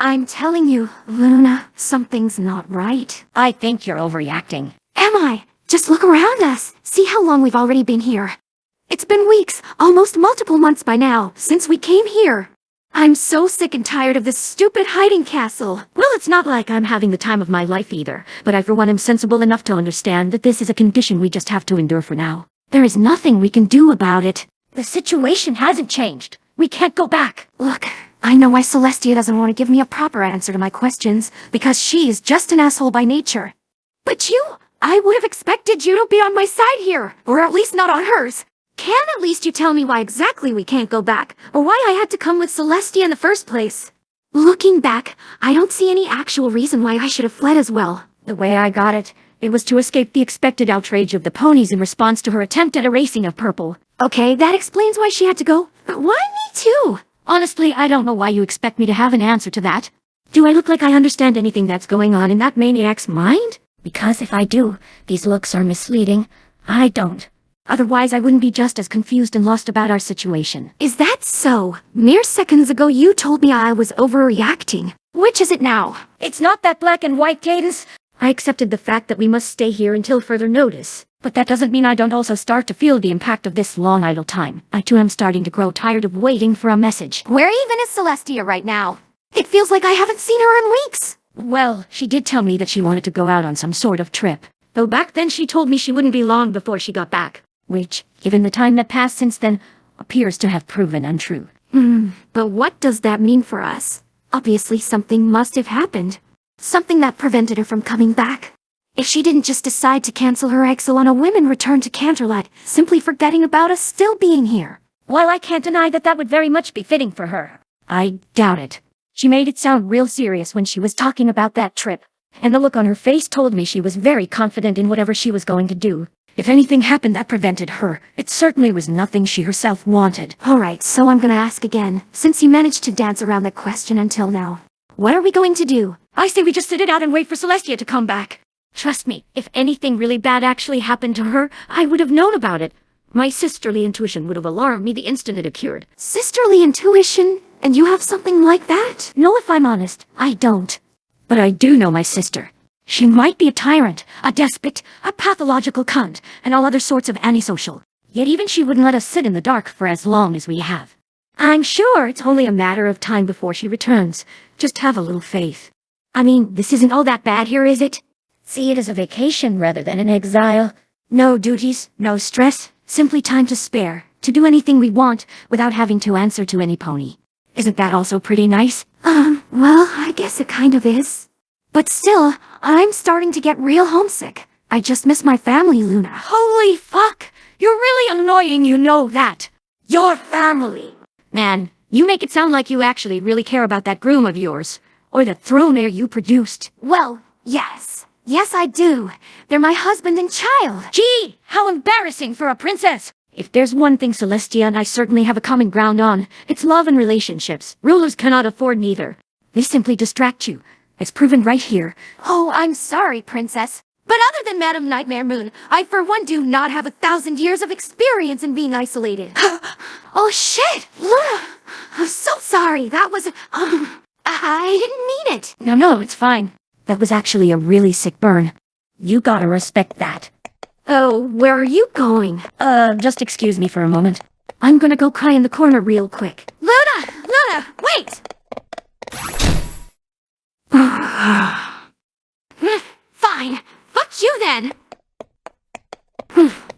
I'm telling you, Luna, something's not right. I think you're overreacting. Am I? Just look around us. See how long we've already been here. It's been weeks, almost multiple months by now, since we came here. I'm so sick and tired of this stupid hiding castle. Well, it's not like I'm having the time of my life either, but I for one am sensible enough to understand that this is a condition we just have to endure for now. There is nothing we can do about it. The situation hasn't changed. We can't go back. Look, I know why Celestia doesn't want to give me a proper answer to my questions, because she is just an asshole by nature. But I would have expected you to be on my side here, or at least not on hers. Can at least you tell me why exactly we can't go back, or why I had to come with Celestia in the first place? Looking back, I don't see any actual reason why I should have fled as well. The way I got it, it was to escape the expected outrage of the ponies in response to her attempt at erasing of Purple. Okay, that explains why she had to go, but why me too? Honestly, I don't know why you expect me to have an answer to that. Do I look like I understand anything that's going on in that maniac's mind? Because if I do, these looks are misleading. I don't. Otherwise, I wouldn't be just as confused and lost about our situation. Is that so? Mere seconds ago you told me I was overreacting. Which is it now? It's not that black and white, Cadence. I accepted the fact that we must stay here until further notice. But that doesn't mean I don't also start to feel the impact of this long idle time. I too am starting to grow tired of waiting for a message. Where even is Celestia right now? It feels like I haven't seen her in weeks. Well, she did tell me that she wanted to go out on some sort of trip. Though back then she told me she wouldn't be long before she got back. Which, given the time that passed since then, appears to have proven untrue. But what does that mean for us? Obviously something must have happened. Something that prevented her from coming back. If she didn't just decide to cancel her exile on a whim and return to Canterlot, simply forgetting about us still being here. While I can't deny that would very much be fitting for her, I doubt it. She made it sound real serious when she was talking about that trip, and the look on her face told me she was very confident in whatever she was going to do. If anything happened that prevented her, it certainly was nothing she herself wanted. Alright, so I'm gonna ask again, since you managed to dance around that question until now. What are we going to do? I say we just sit it out and wait for Celestia to come back. Trust me, if anything really bad actually happened to her, I would have known about it. My sisterly intuition would have alarmed me the instant it occurred. Sisterly intuition? And you have something like that? No, if I'm honest, I don't. But I do know my sister. She might be a tyrant, a despot, a pathological cunt, and all other sorts of antisocial. Yet even she wouldn't let us sit in the dark for as long as we have. I'm sure it's only a matter of time before she returns. Just have a little faith. I mean, this isn't all that bad here, is it? See it as a vacation rather than an exile. No duties, no stress, simply time to spare, to do anything we want without having to answer to any pony. Isn't that also pretty nice? Well, I guess it kind of is. But still, I'm starting to get real homesick. I just miss my family, Luna. Holy fuck! You're really annoying, you know that. Your family. Man, you make it sound like you actually really care about that groom of yours. Or the throne heir you produced. Well, yes. Yes, I do. They're my husband and child. Gee, how embarrassing for a princess! If there's one thing Celestia and I certainly have a common ground on, it's love and relationships. Rulers cannot afford neither. They simply distract you. It's proven right here. Oh, I'm sorry, princess. But other than Madame Nightmare Moon, I for one do not have 1,000 years of experience in being isolated. Oh shit! Luna! I'm so sorry. That was... I didn't mean it. No, it's fine. That was actually a really sick burn. You gotta respect that. Oh, where are you going? Just excuse me for a moment. I'm gonna go cry in the corner real quick. Luna, wait! Fine. Fuck you then.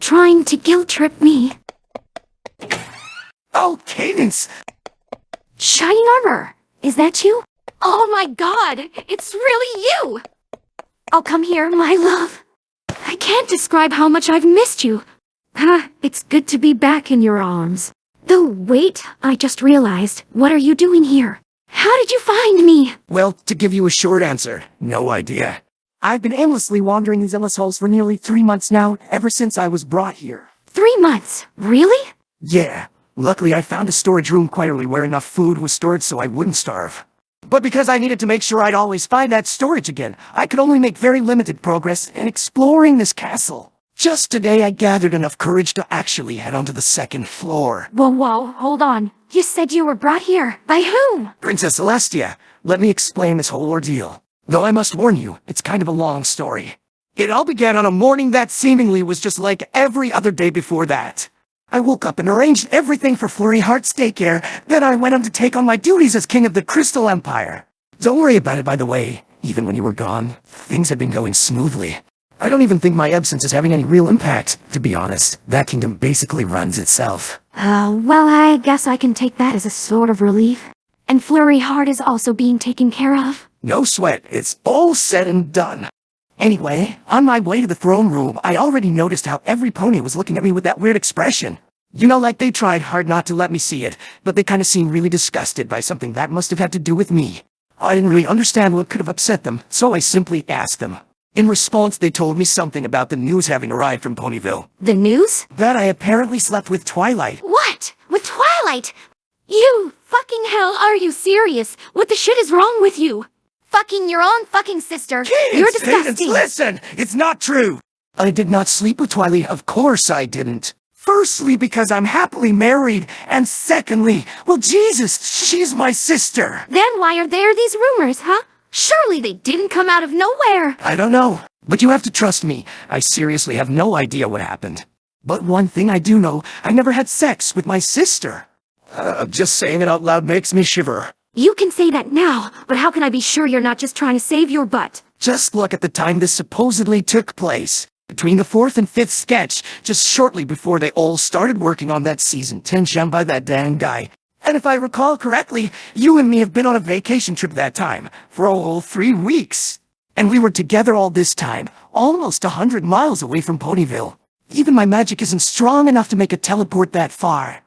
Trying to guilt trip me. Oh, Cadence! Shining armor. Is that you? Oh my god, it's really you! Oh, come here, my love. I can't describe how much I've missed you. It's good to be back in your arms. Though, wait, I just realized. What are you doing here? How did you find me? Well, to give you a short answer, no idea. I've been aimlessly wandering these endless halls for nearly 3 months now, ever since I was brought here. 3 months? Really? Yeah. Luckily, I found a storage room quietly where enough food was stored so I wouldn't starve. But because I needed to make sure I'd always find that storage again, I could only make very limited progress in exploring this castle. Just today, I gathered enough courage to actually head onto the 2nd floor. Whoa, hold on. You said you were brought here. By whom? Princess Celestia. let me explain this whole ordeal. Though I must warn you, it's kind of a long story. It all began on a morning that seemingly was just like every other day before that. I woke up and arranged everything for Flurry Heart's daycare, then I went on to take on my duties as king of the Crystal Empire. Don't worry about it, by the way. Even when you were gone, things had been going smoothly. I don't even think my absence is having any real impact, to be honest. That kingdom basically runs itself. Well, I guess I can take that as a sort of relief. And Flurry Heart is also being taken care of. No sweat, it's all said and done. Anyway, on my way to the throne room, I already noticed how every pony was looking at me with that weird expression. You know, like they tried hard not to let me see it, but they kind of seemed really disgusted by something that must have had to do with me. I didn't really understand what could have upset them, so I simply asked them. In response, they told me something about the news having arrived from Ponyville. The news? That I apparently slept with Twilight. What? With Twilight? You fucking hell, are you serious? What the shit is wrong with you? Fucking your own fucking sister. You're disgusting. Listen, it's not true. I did not sleep with Twilight, of course I didn't. Firstly, because I'm happily married, and secondly, well, Jesus, she's my sister. Then why are there these rumors, huh? Surely they didn't come out of nowhere. I don't know, but you have to trust me. I seriously have no idea what happened. But one thing I do know, I never had sex with my sister. Just saying it out loud makes me shiver. You can say that now, but how can I be sure you're not just trying to save your butt? Just look at the time this supposedly took place. Between the 4th and 5th sketch, just shortly before they all started working on that season 10 gem by that dang guy. And if I recall correctly, you and me have been on a vacation trip that time, for a whole 3 weeks. And we were together all this time, almost 100 miles away from Ponyville. Even my magic isn't strong enough to make a teleport that far.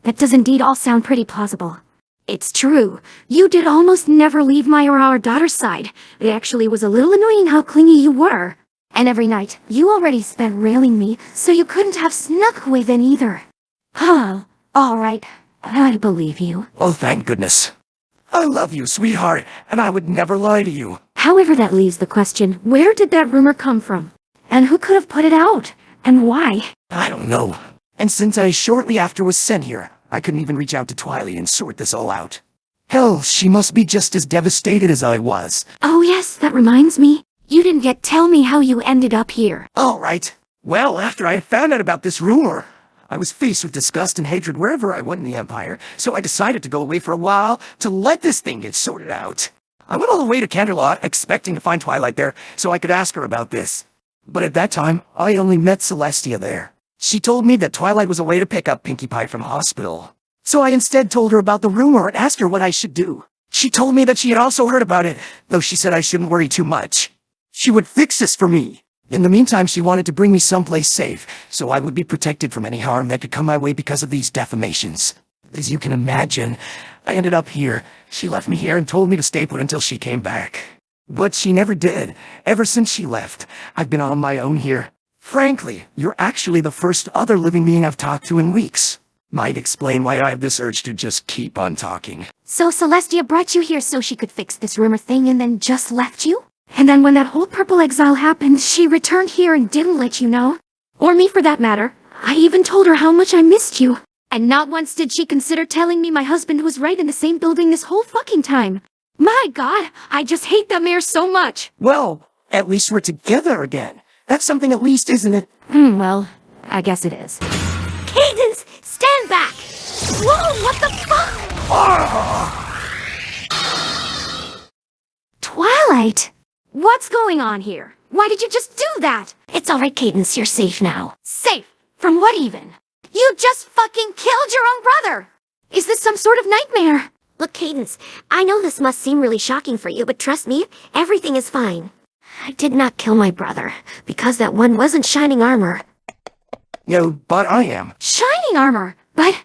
That does indeed all sound pretty plausible. It's true. You did almost never leave my or our daughter's side. It actually was a little annoying how clingy you were. And every night, you already spent railing me, so you couldn't have snuck away then either. Huh. All right. I believe you. Oh, thank goodness. I love you, sweetheart, and I would never lie to you. However, that leaves the question, where did that rumor come from? And who could have put it out? And why? I don't know. And since I shortly after was sent here, I couldn't even reach out to Twilight and sort this all out. Hell, she must be just as devastated as I was. Oh yes, that reminds me. You didn't yet tell me how you ended up here. All right. Well, after I found out about this rumor, I was faced with disgust and hatred wherever I went in the Empire, so I decided to go away for a while to let this thing get sorted out. I went all the way to Canterlot, expecting to find Twilight there, so I could ask her about this. But at that time, I only met Celestia there. She told me that Twilight was away to pick up Pinkie Pie from hospital. So I instead told her about the rumor and asked her what I should do. She told me that she had also heard about it, though she said I shouldn't worry too much. She would fix this for me. In the meantime, she wanted to bring me someplace safe, so I would be protected from any harm that could come my way because of these defamations. As you can imagine, I ended up here. She left me here and told me to stay put until she came back. But she never did. Ever since she left, I've been on my own here. Frankly, you're actually the first other living being I've talked to in weeks. Might explain why I have this urge to just keep on talking. So Celestia brought you here so she could fix this rumor thing and then just left you? And then when that whole purple exile happened, she returned here and didn't let you know? Or me for that matter. I even told her how much I missed you. And not once did she consider telling me my husband was right in the same building this whole fucking time. My God, I just hate that mayor so much. Well, at least we're together again. That's something at least, isn't it? Well, I guess it is. Cadence, stand back! Whoa, what the fuck? Twilight! What's going on here? Why did you just do that? It's alright, Cadence, you're safe now. Safe? From what even? You just fucking killed your own brother! Is this some sort of nightmare? Look, Cadence, I know this must seem really shocking for you, but trust me, everything is fine. I did not kill my brother, because that one wasn't shining armor. No, but I am. Shining armor? But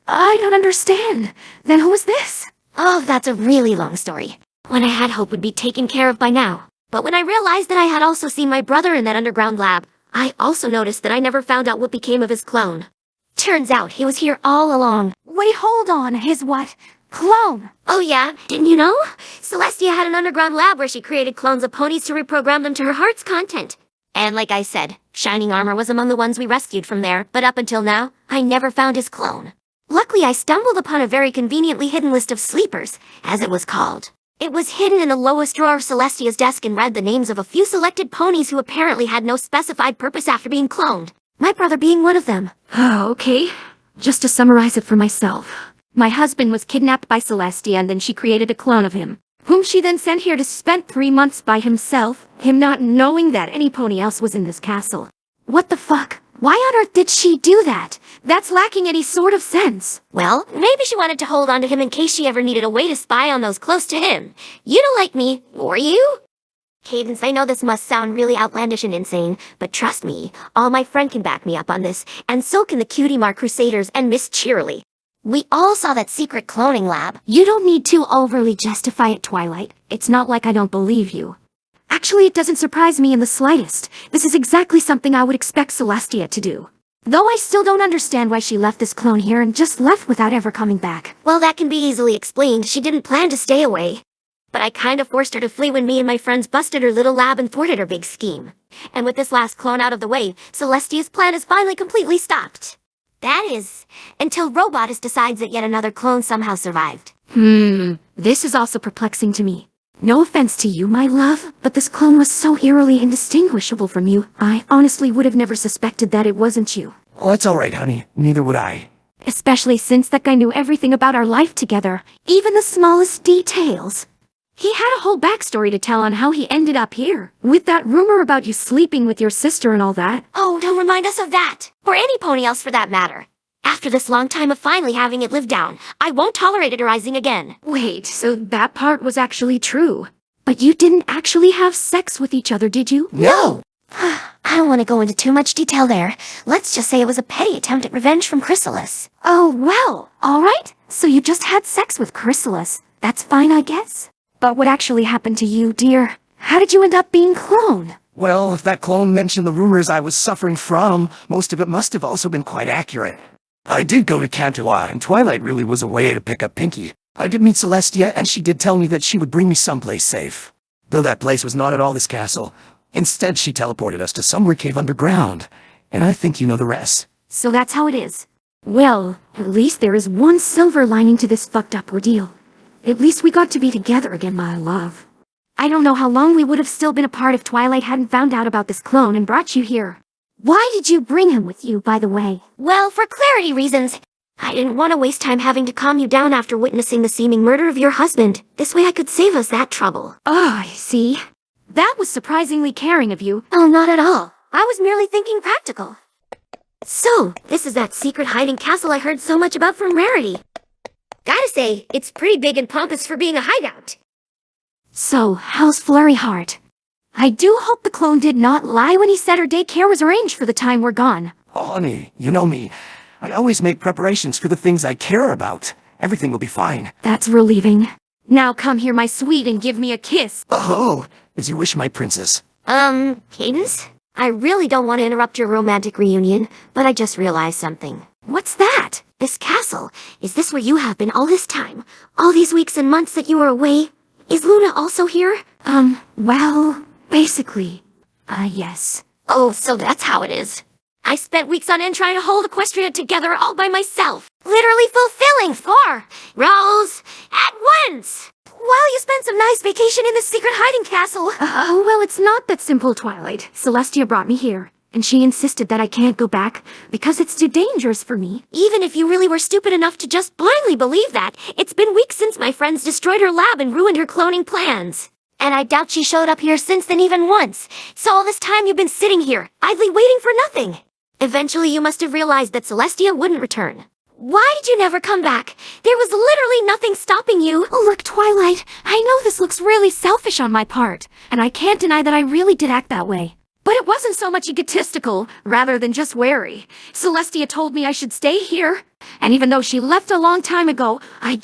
I don't understand. Then who is this? Oh, that's a really long story. One I had hoped would be taken care of by now. But when I realized that I had also seen my brother in that underground lab, I also noticed that I never found out what became of his clone. Turns out he was here all along. Wait, hold on. His what? Clone? Oh yeah, didn't you know? Celestia had an underground lab where she created clones of ponies to reprogram them to her heart's content. And like I said, Shining Armor was among the ones we rescued from there, but up until now, I never found his clone. Luckily, I stumbled upon a very conveniently hidden list of sleepers, as it was called. It was hidden in the lowest drawer of Celestia's desk and read the names of a few selected ponies who apparently had no specified purpose after being cloned. My brother being one of them. Oh, okay. Just to summarize it for myself. My husband was kidnapped by Celestia and then she created a clone of him, whom she then sent here to spend 3 months by himself, him not knowing that any pony else was in this castle. What the fuck? Why on earth did she do that? That's lacking any sort of sense. Well, maybe she wanted to hold on to him in case she ever needed a way to spy on those close to him. You don't like me, or you? Cadence, I know this must sound really outlandish and insane, but trust me, all my friend can back me up on this, and so can the Cutie Mark Crusaders and Miss Cheerily. We all saw that secret cloning lab. You don't need to overly justify it, Twilight. It's not like I don't believe you. Actually, it doesn't surprise me in the slightest. This is exactly something I would expect Celestia to do. Though I still don't understand why she left this clone here and just left without ever coming back. Well, that can be easily explained. She didn't plan to stay away. But I kind of forced her to flee when me and my friends busted her little lab and thwarted her big scheme. And with this last clone out of the way, Celestia's plan is finally completely stopped. That is, until Robotus decides that yet another clone somehow survived. This is also perplexing to me. No offense to you, my love, but this clone was so eerily indistinguishable from you. I honestly would have never suspected that it wasn't you. Oh, it's alright, honey. Neither would I. Especially since that guy knew everything about our life together, even the smallest details. He had a whole backstory to tell on how he ended up here, with that rumor about you sleeping with your sister and all that. Oh, don't remind us of that! Or any pony else for that matter. After this long time of finally having it live down, I won't tolerate it arising again. Wait, so that part was actually true. But you didn't actually have sex with each other, did you? No! I don't want to go into too much detail there. Let's just say it was a petty attempt at revenge from Chrysalis. Oh, well, alright. So you just had sex with Chrysalis. That's fine, I guess. But what actually happened to you, dear? How did you end up being cloned? Well, if that clone mentioned the rumors I was suffering from, most of it must have also been quite accurate. I did go to Cantua, and Twilight really was a way to pick up Pinky. I did meet Celestia, and she did tell me that she would bring me someplace safe. Though that place was not at all this castle. Instead, she teleported us to somewhere cave underground. And I think you know the rest. So that's how it is. Well, at least there is one silver lining to this fucked up ordeal. At least we got to be together again, my love. I don't know how long we would have still been apart if Twilight hadn't found out about this clone and brought you here. Why did you bring him with you, by the way? Well, for clarity reasons. I didn't want to waste time having to calm you down after witnessing the seeming murder of your husband. This way I could save us that trouble. Oh, I see. That was surprisingly caring of you. Oh, not at all. I was merely thinking practical. So, this is that secret hiding castle I heard so much about from Rarity. Gotta say, it's pretty big and pompous for being a hideout. So, how's Flurry Heart? I do hope the clone did not lie when he said her daycare was arranged for the time we're gone. Oh, honey, you know me. I always make preparations for the things I care about. Everything will be fine. That's relieving. Now come here, my sweet, and give me a kiss. Oh, as you wish, my princess. Cadence? I really don't want to interrupt your romantic reunion, but I just realized something. What's that? This castle. Is this where you have been all this time? All these weeks and months that you were away? Is Luna also here? Well, basically. Yes. Oh, so that's how it is. I spent weeks on end trying to hold Equestria together all by myself. Literally fulfilling 4 roles at once. While you spent some nice vacation in this secret hiding castle. Oh, well, it's not that simple, Twilight. Celestia brought me here, and she insisted that I can't go back because it's too dangerous for me. Even if you really were stupid enough to just blindly believe that, it's been weeks since my friends destroyed her lab and ruined her cloning plans. And I doubt she showed up here since then even once. So all this time you've been sitting here, idly waiting for nothing. Eventually you must have realized that Celestia wouldn't return. Why did you never come back? There was literally nothing stopping you. Oh, look, Twilight, I know this looks really selfish on my part, and I can't deny that I really did act that way. But it wasn't so much egotistical, rather than just wary. Celestia told me I should stay here, and even though she left a long time ago, I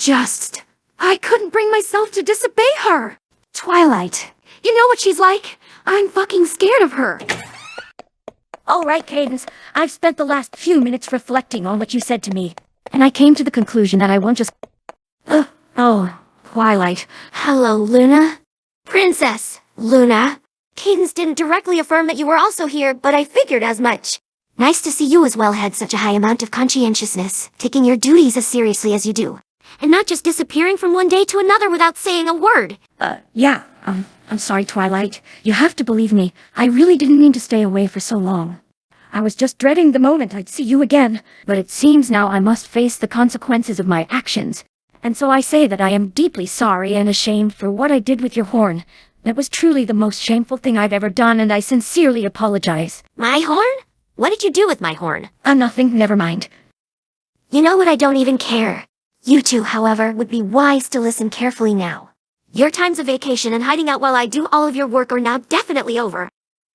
couldn't bring myself to disobey her. Twilight, you know what she's like? I'm fucking scared of her. All right, Cadence, I've spent the last few minutes reflecting on what you said to me, and I came to the conclusion that I won't just... Oh, Twilight. Hello, Luna. Princess Luna. Cadence didn't directly affirm that you were also here, but I figured as much. Nice to see you as well had such a high amount of conscientiousness, taking your duties as seriously as you do. And not just disappearing from one day to another without saying a word. Yeah, I'm sorry, Twilight. You have to believe me. I really didn't mean to stay away for so long. I was just dreading the moment I'd see you again, but it seems now I must face the consequences of my actions. And so I say that I am deeply sorry and ashamed for what I did with your horn. That was truly the most shameful thing I've ever done, and I sincerely apologize. My horn? What did you do with my horn? Nothing, never mind. You know what, I don't even care. You two, however, would be wise to listen carefully now. Your times of vacation and hiding out while I do all of your work are now definitely over.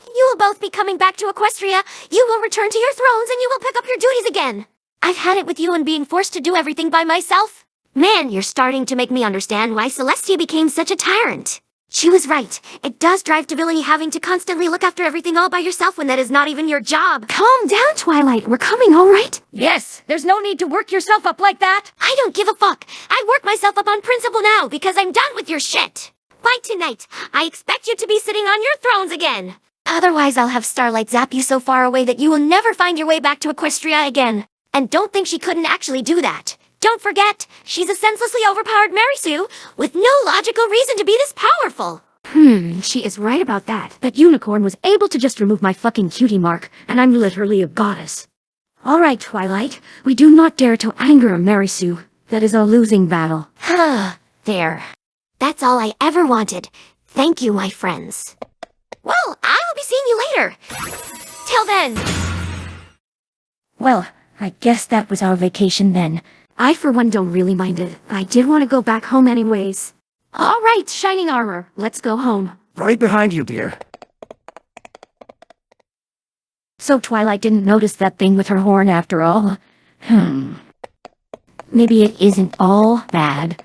You will both be coming back to Equestria, you will return to your thrones, and you will pick up your duties again. I've had it with you and being forced to do everything by myself. Man, you're starting to make me understand why Celestia became such a tyrant. She was right. It does drive to villainy having to constantly look after everything all by yourself when that is not even your job. Calm down, Twilight. We're coming, all right? Yes, there's no need to work yourself up like that. I don't give a fuck. I work myself up on principle now because I'm done with your shit. By tonight, I expect you to be sitting on your thrones again. Otherwise, I'll have Starlight zap you so far away that you will never find your way back to Equestria again. And don't think she couldn't actually do that. Don't forget, she's a senselessly overpowered Mary Sue with no logical reason to be this powerful. She is right about that. That unicorn was able to just remove my fucking cutie mark, and I'm literally a goddess. All right, Twilight, we do not dare to anger Mary Sue. That is a losing battle. There. That's all I ever wanted. Thank you, my friends. Well, I'll be seeing you later. Till then. Well, I guess that was our vacation then. I, for one, don't really mind it. I did want to go back home anyways. All right, Shining Armor, let's go home. Right behind you, dear. So Twilight didn't notice that thing with her horn after all. Maybe it isn't all bad.